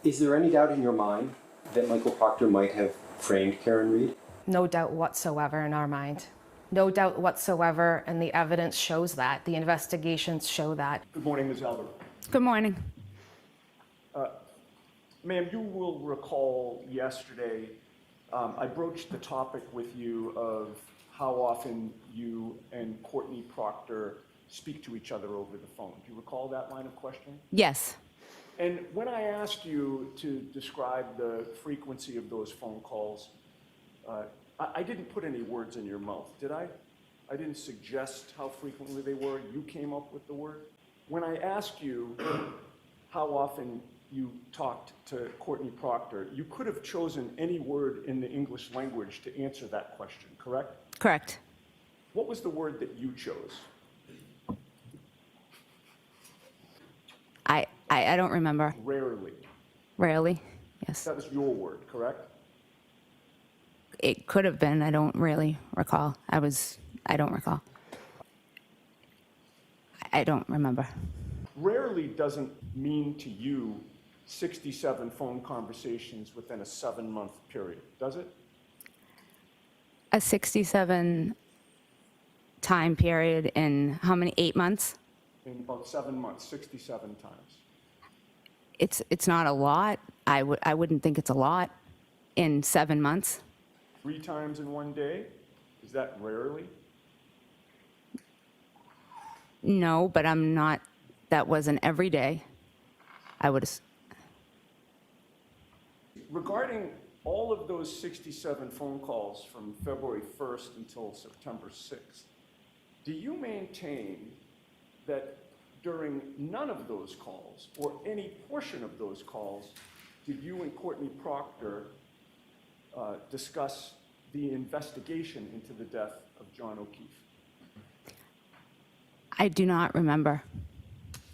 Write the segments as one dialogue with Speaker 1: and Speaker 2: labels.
Speaker 1: Is there any doubt in your mind that Michael Proctor might have framed Karen Reed?
Speaker 2: No doubt whatsoever in our mind. No doubt whatsoever, and the evidence shows that. The investigations show that.
Speaker 3: Good morning, Ms. Albert.
Speaker 4: Good morning.
Speaker 3: Ma'am, you will recall yesterday, I broached the topic with you of how often you and Courtney Proctor speak to each other over the phone. Do you recall that line of questioning?
Speaker 4: Yes.
Speaker 3: And when I asked you to describe the frequency of those phone calls, I didn't put any words in your mouth, did I? I didn't suggest how frequently they were. You came up with the word. When I asked you how often you talked to Courtney Proctor, you could have chosen any word in the English language to answer that question, correct?
Speaker 4: Correct.
Speaker 3: What was the word that you chose?
Speaker 4: I don't remember.
Speaker 3: Rarely.
Speaker 4: Rarely. Yes.
Speaker 3: That was your word, correct?
Speaker 4: It could have been. I don't really recall. I don't recall. I don't remember.
Speaker 3: Rarely doesn't mean to you 67 phone conversations within a 7-month period, does it?
Speaker 4: A 67 time period in how many, 8 months?
Speaker 3: In about 7 months, 67 times.
Speaker 4: It's not a lot. I wouldn't think it's a lot in 7 months.
Speaker 3: 3 times in one day? Is that rarely?
Speaker 4: No, but I'm not, that wasn't every day. I would,
Speaker 3: Regarding all of those 67 phone calls from February 1st until September 6th, do you maintain that during none of those calls, or any portion of those calls, did you and Courtney Proctor discuss the investigation into the death of John O'Keefe?
Speaker 4: I do not remember.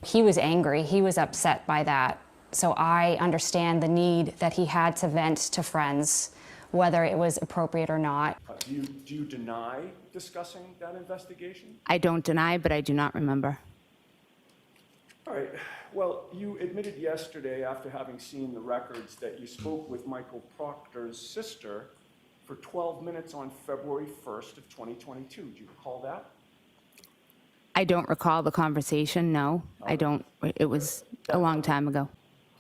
Speaker 5: He was angry, he was upset by that. So I understand the need that he had to vent to friends, whether it was appropriate or not.
Speaker 3: Do you deny discussing that investigation?
Speaker 4: I don't deny, but I do not remember.
Speaker 3: All right. Well, you admitted yesterday, after having seen the records, that you spoke with Michael Proctor's sister for 12 minutes on February 1st of 2022. Do you recall that?
Speaker 4: I don't recall the conversation, no. I don't. It was a long time ago.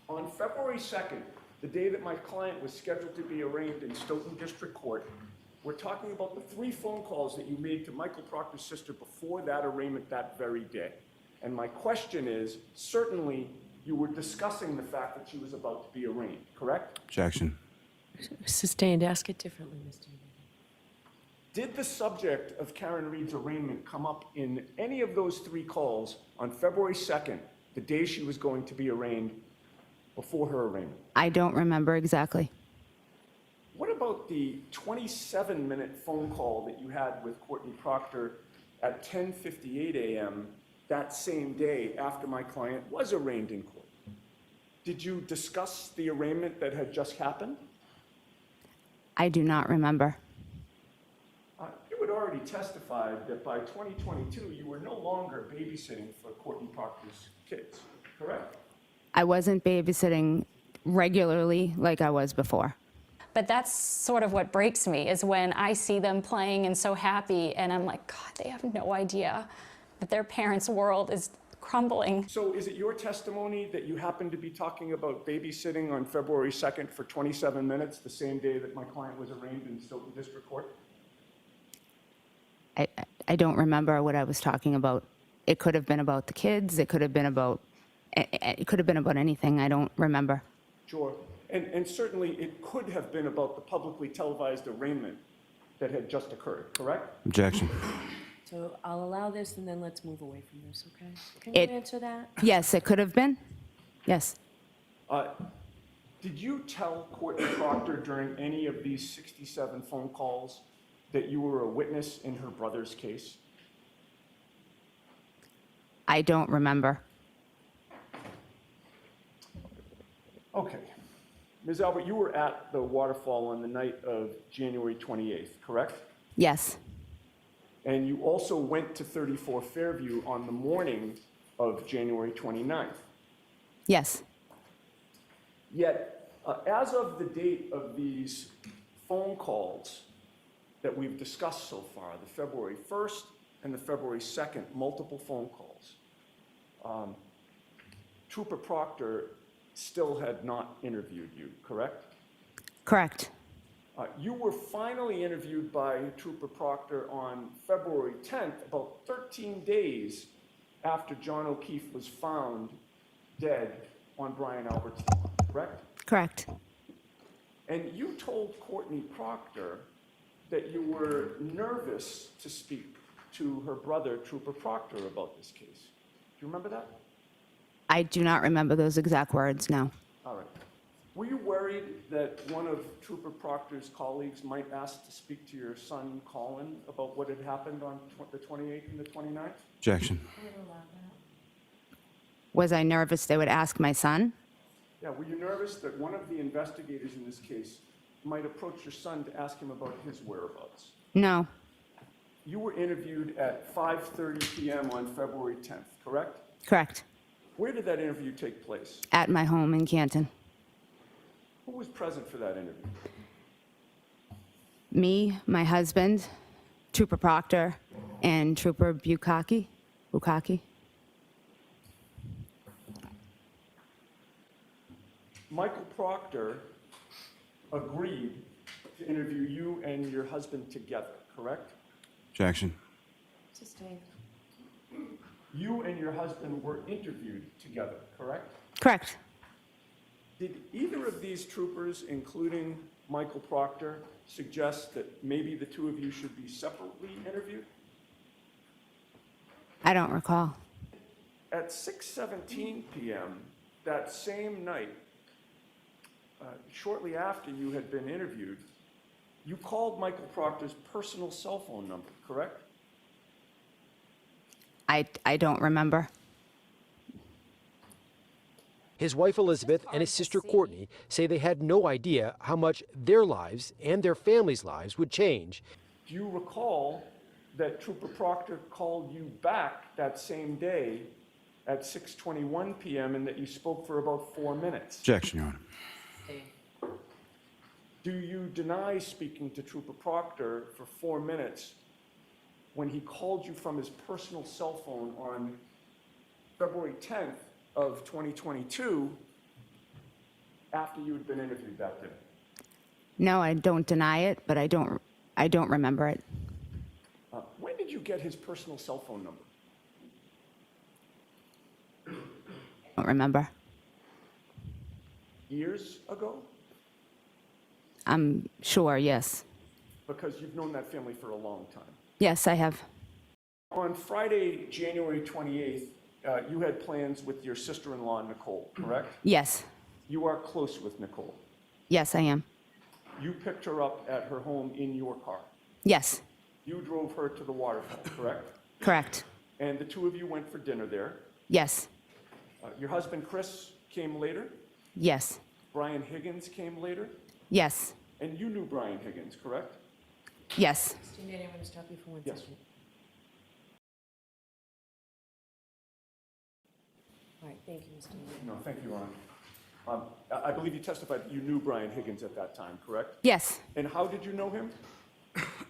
Speaker 3: On February 2nd, the day that my client was scheduled to be arraigned in Stoughton District Court, we're talking about the 3 phone calls that you made to Michael Proctor's sister before that arraignment that very day. And my question is, certainly you were discussing the fact that she was about to be arraigned, correct?
Speaker 6: Objection.
Speaker 7: Sustained. Ask it differently, Mr. Eby.
Speaker 3: Did the subject of Karen Reed's arraignment come up in any of those 3 calls on February 2nd, the day she was going to be arraigned, before her arraignment?
Speaker 4: I don't remember exactly.
Speaker 3: What about the 27-minute phone call that you had with Courtney Proctor at 10:58 a.m. that same day after my client was arraigned in court? Did you discuss the arraignment that had just happened?
Speaker 4: I do not remember.
Speaker 3: You had already testified that by 2022, you were no longer babysitting for Courtney Proctor's kids, correct?
Speaker 4: I wasn't babysitting regularly like I was before.
Speaker 5: But that's sort of what breaks me, is when I see them playing and so happy, and I'm like, God, they have no idea that their parents' world is crumbling.
Speaker 3: So is it your testimony that you happened to be talking about babysitting on February 2nd for 27 minutes, the same day that my client was arraigned in Stoughton District Court?
Speaker 4: I don't remember what I was talking about. It could have been about the kids. It could have been about anything. I don't remember.
Speaker 3: Sure. And certainly it could have been about the publicly televised arraignment that had just occurred, correct?
Speaker 6: Objection.
Speaker 7: So I'll allow this, and then let's move away from this, okay? Can you answer that?
Speaker 4: Yes, it could have been. Yes.
Speaker 3: Did you tell Courtney Proctor during any of these 67 phone calls that you were a witness in her brother's case?
Speaker 4: I don't remember.
Speaker 3: Okay. Ms. Albert, you were at the Waterfall on the night of January 28th, correct?
Speaker 4: Yes.
Speaker 3: And you also went to 34 Fairview on the morning of January 29th.
Speaker 4: Yes.
Speaker 3: Yet, as of the date of these phone calls that we've discussed so far, the February 1st and the February 2nd, multiple phone calls, Trooper Proctor still had not interviewed you, correct?
Speaker 4: Correct.
Speaker 3: You were finally interviewed by Trooper Proctor on February 10th, about 13 days after John O'Keefe was found dead on Brian Albert's lawn, correct?
Speaker 4: Correct.
Speaker 3: And you told Courtney Proctor that you were nervous to speak to her brother, Trooper Proctor, about this case. Do you remember that?
Speaker 4: I do not remember those exact words, no.
Speaker 3: All right. Were you worried that one of Trooper Proctor's colleagues might ask to speak to your son, Colin, about what had happened on the 28th and the 29th?
Speaker 6: Objection.
Speaker 4: Was I nervous they would ask my son?
Speaker 3: Yeah, were you nervous that one of the investigators in this case might approach your son to ask him about his whereabouts?
Speaker 4: No.
Speaker 3: You were interviewed at 5:30 p.m. on February 10th, correct?
Speaker 4: Correct.
Speaker 3: Where did that interview take place?
Speaker 4: At my home in Canton.
Speaker 3: Who was present for that interview?
Speaker 4: Me, my husband, Trooper Proctor, and Trooper Bukaki.
Speaker 3: Michael Proctor agreed to interview you and your husband together, correct?
Speaker 6: Objection.
Speaker 7: Sustained.
Speaker 3: You and your husband were interviewed together, correct?
Speaker 4: Correct.
Speaker 3: Did either of these troopers, including Michael Proctor, suggest that maybe the two of you should be separately interviewed?
Speaker 4: I don't recall.
Speaker 3: At 6:17 p.m. that same night, shortly after you had been interviewed, you called Michael Proctor's personal cell phone number, correct?
Speaker 4: I don't remember.
Speaker 8: His wife Elizabeth and his sister Courtney say they had no idea how much their lives and their families' lives would change.
Speaker 3: Do you recall that Trooper Proctor called you back that same day at 6:21 p.m. and that you spoke for about 4 minutes?
Speaker 6: Objection, Your Honor.
Speaker 3: Do you deny speaking to Trooper Proctor for 4 minutes when he called you from his personal cell phone on February 10th of 2022 after you had been interviewed that day?
Speaker 4: No, I don't deny it, but I don't remember it.
Speaker 3: When did you get his personal cell phone number?
Speaker 4: I don't remember.
Speaker 3: Years ago?
Speaker 4: I'm sure, yes.
Speaker 3: Because you've known that family for a long time.
Speaker 4: Yes, I have.
Speaker 3: On Friday, January 28th, you had plans with your sister-in-law, Nicole, correct?
Speaker 4: Yes.
Speaker 3: You are close with Nicole.
Speaker 4: Yes, I am.
Speaker 3: You picked her up at her home in your car.
Speaker 4: Yes.
Speaker 3: You drove her to the Waterfall, correct?
Speaker 4: Correct.
Speaker 3: And the two of you went for dinner there.
Speaker 4: Yes.
Speaker 3: Your husband, Chris, came later.
Speaker 4: Yes.
Speaker 3: Brian Higgins came later.
Speaker 4: Yes.
Speaker 3: And you knew Brian Higgins, correct?
Speaker 4: Yes.
Speaker 7: Mr. Nady, I'm going to stop you for one
Speaker 3: Yes.
Speaker 7: second. All right, thank you, Mr. Nady.
Speaker 3: No, thank you, Ron. I believe you testified that you knew Brian Higgins at that time, correct?
Speaker 4: Yes.
Speaker 3: And how did you know him?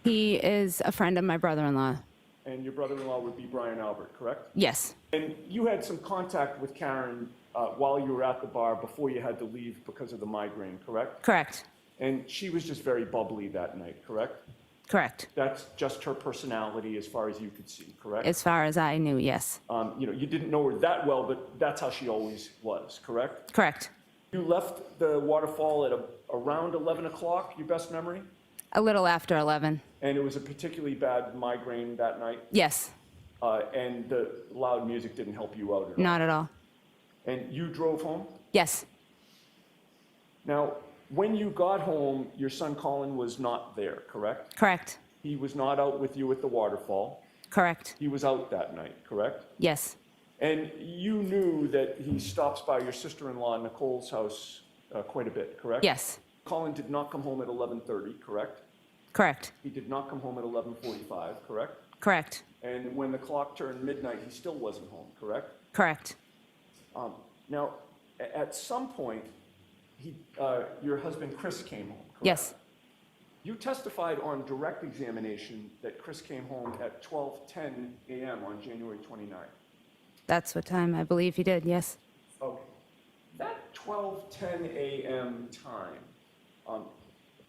Speaker 4: He is a friend of my brother-in-law.
Speaker 3: And your brother-in-law would be Brian Albert, correct?
Speaker 4: Yes.
Speaker 3: And you had some contact with Karen while you were at the bar before you had to leave because of the migraine, correct?
Speaker 4: Correct.
Speaker 3: And she was just very bubbly that night, correct?
Speaker 4: Correct.
Speaker 3: That's just her personality as far as you could see, correct?
Speaker 4: As far as I knew, yes.
Speaker 3: You didn't know her that well, but that's how she always was, correct?
Speaker 4: Correct.
Speaker 3: You left the Waterfall at around 11 o'clock, your best memory?
Speaker 4: A little after 11.
Speaker 3: And it was a particularly bad migraine that night?
Speaker 4: Yes.
Speaker 3: And the loud music didn't help you out at all?
Speaker 4: Not at all.
Speaker 3: And you drove home?
Speaker 4: Yes.
Speaker 3: Now, when you got home, your son Colin was not there, correct?
Speaker 4: Correct.
Speaker 3: He was not out with you at the Waterfall.
Speaker 4: Correct.
Speaker 3: He was out that night, correct?
Speaker 4: Yes.
Speaker 3: And you knew that he stops by your sister-in-law Nicole's house quite a bit, correct?
Speaker 4: Yes.
Speaker 3: Colin did not come home at 11:30, correct?
Speaker 4: Correct.
Speaker 3: He did not come home at 11:45, correct?
Speaker 4: Correct.
Speaker 3: And when the clock turned midnight, he still wasn't home, correct?
Speaker 4: Correct.
Speaker 3: Now, at some point, your husband Chris came home, correct?
Speaker 4: Yes.
Speaker 3: You testified on direct examination that Chris came home at 12:10 a.m. on January 29th.
Speaker 4: That's what time I believe he did, yes.
Speaker 3: Okay. That 12:10 a.m. time,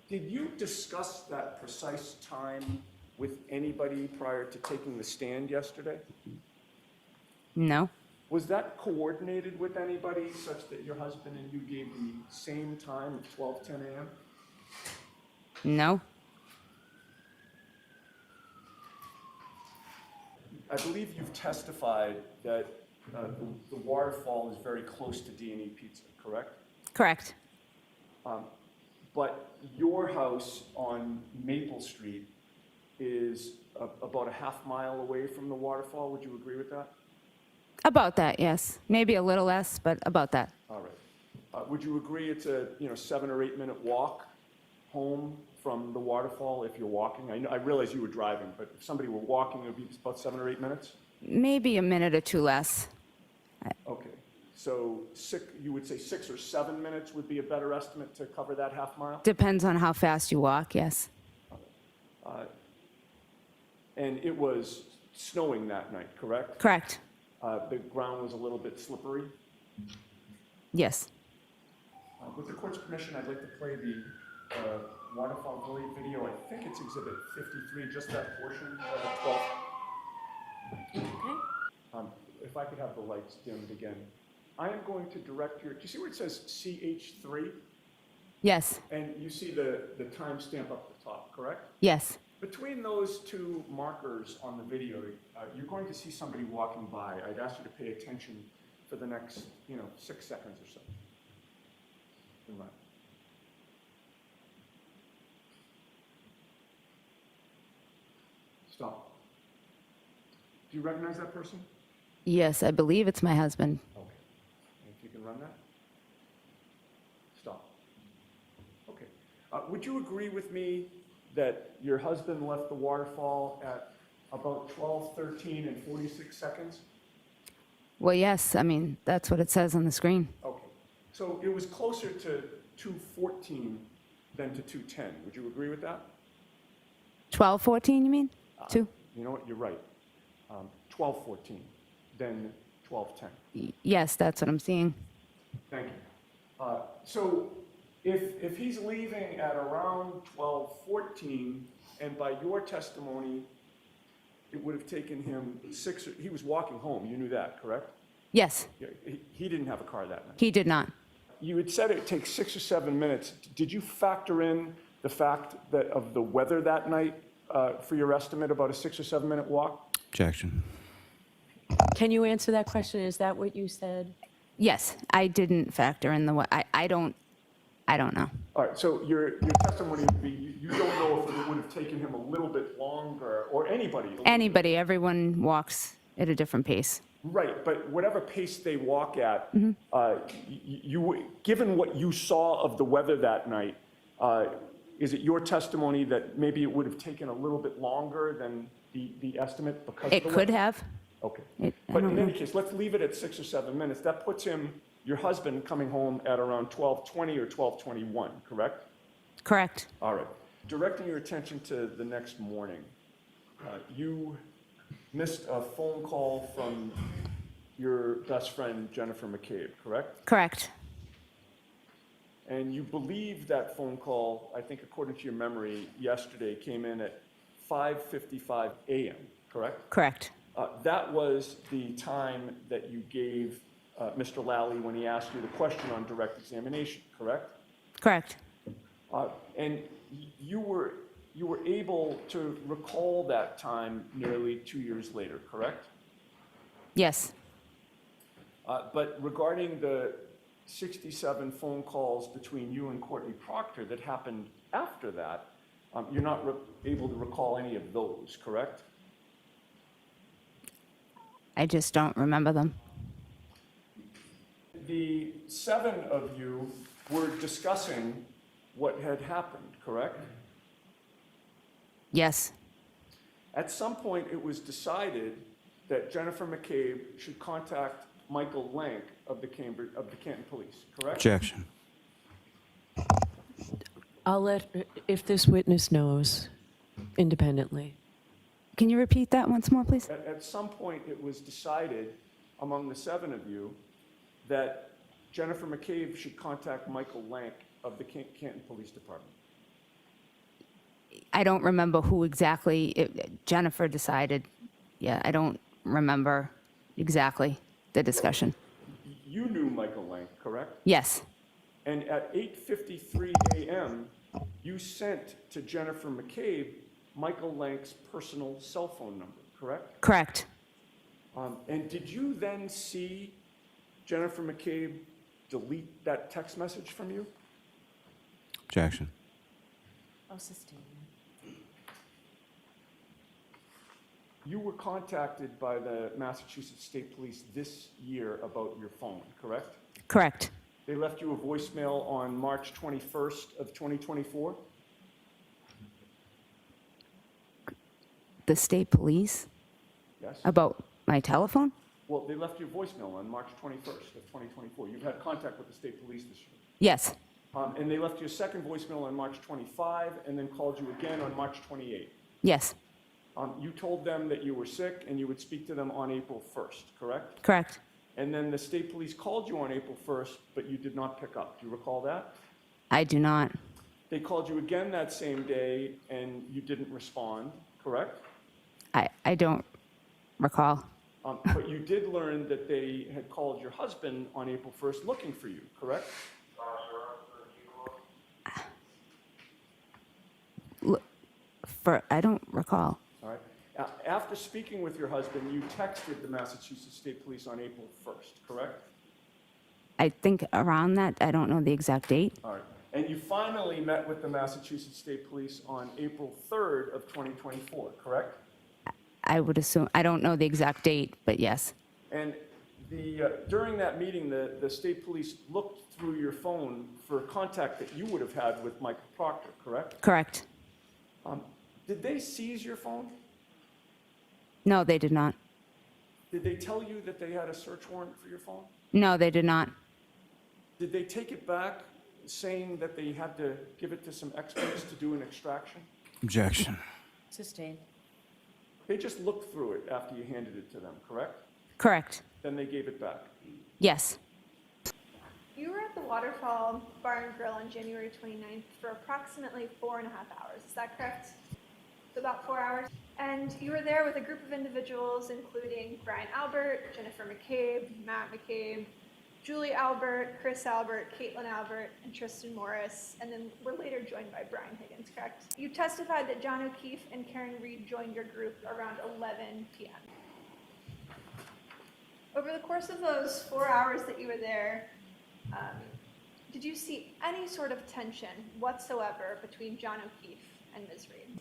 Speaker 3: did you discuss that precise time with anybody prior to taking the stand yesterday?
Speaker 4: No.
Speaker 3: Was that coordinated with anybody such that your husband and you gave the same time of 12:10 a.m.?
Speaker 4: No.
Speaker 3: I believe you've testified that the Waterfall is very close to D&E Pizza, correct?
Speaker 4: Correct.
Speaker 3: But your house on Maple Street is about a half mile away from the Waterfall. Would you agree with that?
Speaker 4: About that, yes. Maybe a little less, but about that.
Speaker 3: All right. Would you agree it's a 7 or 8 minute walk home from the Waterfall if you're walking? I realize you were driving, but if somebody were walking, it would be about 7 or 8 minutes?
Speaker 4: Maybe a minute or two less.
Speaker 3: Okay. So you would say 6 or 7 minutes would be a better estimate to cover that half mile?
Speaker 4: Depends on how fast you walk, yes.
Speaker 3: And it was snowing that night, correct?
Speaker 4: Correct.
Speaker 3: The ground was a little bit slippery.
Speaker 4: Yes.
Speaker 3: With the court's permission, I'd like to play the Waterfall video. I think it's Exhibit 53, just that portion of 12.
Speaker 7: Okay.
Speaker 3: If I could have the lights dimmed again. I am going to direct do you see where it says CH3?
Speaker 4: Yes.
Speaker 3: And you see the timestamp up the top, correct?
Speaker 4: Yes.
Speaker 3: Between those two markers on the video, you're going to see somebody walking by. I'd ask you to pay attention for the next, 6 seconds or so. Good luck. Stop. Do you recognize that person?
Speaker 4: Yes, I believe it's my husband.
Speaker 3: Okay. And if you can run that? Stop. Okay. Would you agree with me that your husband left the Waterfall at about 12:13 and 46 seconds?
Speaker 4: Well, yes, I mean, that's what it says on the screen.
Speaker 3: Okay. So it was closer to 2:14 than to 2:10. Would you agree with that?
Speaker 4: 12:14, you mean? Two?
Speaker 3: You know what? You're right. 12:14 than 12:10.
Speaker 4: Yes, that's what I'm seeing.
Speaker 3: Thank you. So if he's leaving at around 12:14, and by your testimony, it would have taken him he was walking home, you knew that, correct?
Speaker 4: Yes,
Speaker 3: Yeah, he didn't have a car that night.
Speaker 4: he did not.
Speaker 3: You had said it takes 6 or 7 minutes. Did you factor in the fact that of the weather that night for your estimate about a 6 or 7 minute walk?
Speaker 6: Objection.
Speaker 7: Can you answer that question? Is that what you said?
Speaker 4: Yes, I didn't factor in the, I don't know.
Speaker 3: All right, so your testimony would be you don't know if it would have taken him a little bit longer, or anybody.
Speaker 4: Anybody, everyone walks at a different pace.
Speaker 3: Right, but whatever pace they walk at, given what you saw of the weather that night, is it your testimony that maybe it would have taken a little bit longer than the estimate because
Speaker 4: It
Speaker 3: of the
Speaker 4: could
Speaker 3: weather?
Speaker 4: have.
Speaker 3: Okay.
Speaker 4: I
Speaker 3: But
Speaker 4: don't
Speaker 3: in
Speaker 4: know.
Speaker 3: any case, let's leave it at 6 or 7 minutes. That puts your husband coming home at around 12:20 or 12:21, correct?
Speaker 4: Correct.
Speaker 3: All right. Directing your attention to the next morning, you missed a phone call from your best friend, Jennifer McCabe, correct?
Speaker 4: Correct.
Speaker 3: And you believe that phone call, I think according to your memory, yesterday came in at 5:55 a.m., correct?
Speaker 4: Correct.
Speaker 3: That was the time that you gave Mr. Lally when he asked you the question on direct examination, correct?
Speaker 4: Correct.
Speaker 3: And you were able to recall that time nearly 2 years later, correct?
Speaker 4: Yes.
Speaker 3: But regarding the 67 phone calls between you and Courtney Proctor that happened after that, you're not able to recall any of those, correct?
Speaker 4: I just don't remember them.
Speaker 3: The 7 of you were discussing what had happened, correct?
Speaker 4: Yes.
Speaker 3: At some point, it was decided that Jennifer McCabe should contact Michael Lank of the Canton Police, correct?
Speaker 6: Objection.
Speaker 7: I'll let, if this witness knows independently.
Speaker 4: Can you repeat that once more, please?
Speaker 3: At some point, it was decided among the 7 of you that Jennifer McCabe should contact Michael Lank of the Canton Police Department.
Speaker 4: I don't remember who exactly Jennifer decided. Yeah, I don't remember exactly the discussion.
Speaker 3: You knew Michael Lank, correct?
Speaker 4: Yes,
Speaker 3: And at 8:53 a.m., you sent to Jennifer McCabe Michael Lank's personal cell phone number, correct?
Speaker 4: correct.
Speaker 3: And did you then see Jennifer McCabe delete that text message from you?
Speaker 6: Objection.
Speaker 7: I'll sustain that.
Speaker 3: You were contacted by the Massachusetts State Police this year about your phone, correct?
Speaker 4: Correct.
Speaker 3: They left you a voicemail on March 21st of 2024?
Speaker 4: The state police
Speaker 3: Yes?
Speaker 4: about my telephone?
Speaker 3: Well, they left you a voicemail on March 21st of 2024. You've had contact with the state police this year.
Speaker 4: Yes,
Speaker 3: And they left you a second voicemail on March 25 and then called you again on March 28.
Speaker 4: yes,
Speaker 3: You told them that you were sick and you would speak to them on April 1st, correct?
Speaker 4: correct.
Speaker 3: And then the state police called you on April 1st, but you did not pick up. Do you recall that?
Speaker 4: I do not.
Speaker 3: They called you again that same day and you didn't respond, correct?
Speaker 4: I don't recall.
Speaker 3: But you did learn that they had called your husband on April 1st looking for you, correct?
Speaker 4: I don't recall.
Speaker 3: All right. After speaking with your husband, you texted the Massachusetts State Police on April 1st, correct?
Speaker 4: I think around that, I don't know the exact date.
Speaker 3: All right. And you finally met with the Massachusetts State Police on April 3rd of 2024, correct?
Speaker 4: I would assume, I don't know the exact date, but yes,
Speaker 3: And during that meeting, the state police looked through your phone for contact that you would have had with Michael Proctor, correct?
Speaker 4: correct.
Speaker 3: Did they seize your phone?
Speaker 4: No, they did not.
Speaker 3: Did they tell you that they had a search warrant for your phone?
Speaker 4: No, they did not.
Speaker 3: Did they take it back saying that they had to give it to some experts to do an extraction?
Speaker 6: Objection.
Speaker 7: Sustained.
Speaker 3: They just looked through it after you handed it to them, correct?
Speaker 4: Correct.
Speaker 3: Then they gave it back.
Speaker 4: Yes,
Speaker 9: You were at the Waterfall Bar and Grill on January 29th for approximately 4.5 hours. Is that correct? So about 4 hours. And you were there with a group of individuals, including Brian Albert, Jennifer McCabe, Matt McCabe, Julie Albert, Chris Albert, Caitlin Albert, and Tristan Morris, and then were later joined by Brian Higgins, correct? You testified that John O'Keefe and Karen Reed joined your group around 11 p.m. Over the course of those 4 hours that you were there, did you see any sort of tension whatsoever between John O'Keefe and Ms. Reed?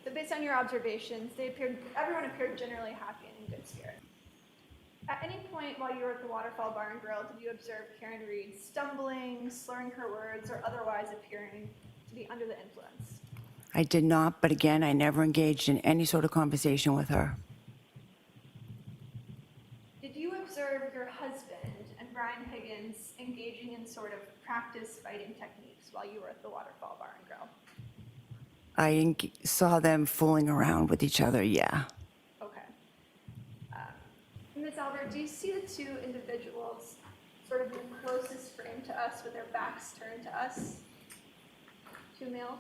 Speaker 9: So based on your observations, everyone appeared generally happy and in good spirits. At any point while you were at the Waterfall Bar and Grill, did you observe Karen Reed stumbling, slurring her words, or otherwise appearing to be under the influence?
Speaker 10: I did not, but again, I never engaged in any sort of conversation with her.
Speaker 9: Did you observe your husband and Brian Higgins engaging in sort of practice fighting techniques while you were at the Waterfall Bar and Grill?
Speaker 10: I saw them fooling around with each other, yeah.
Speaker 9: Okay. Ms. Albert, do you see the two individuals sort of in the closest frame to us with their backs turned to us? Two males?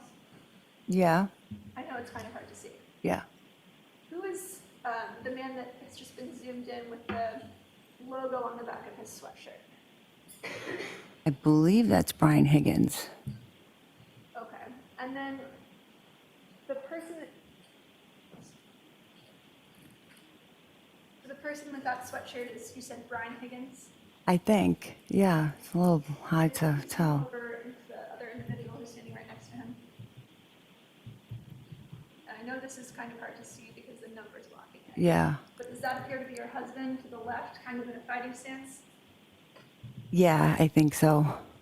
Speaker 10: Yeah,
Speaker 9: I know it's kind of hard to see.
Speaker 10: yeah.
Speaker 9: Who is the man that has just been zoomed in with the logo on the back of his sweatshirt?
Speaker 10: I believe that's Brian Higgins.
Speaker 9: Okay. And then the person with that sweatshirt is, you said, Brian Higgins?
Speaker 10: I think, yeah. It's a little hard to tell.
Speaker 9: Over into the other individual who's standing right next to him. And I know this is kind of hard to see because the number's blocking it.
Speaker 10: Yeah,
Speaker 9: But does that appear to be your husband to the left, kind of in a fighting stance?
Speaker 10: yeah, I think so.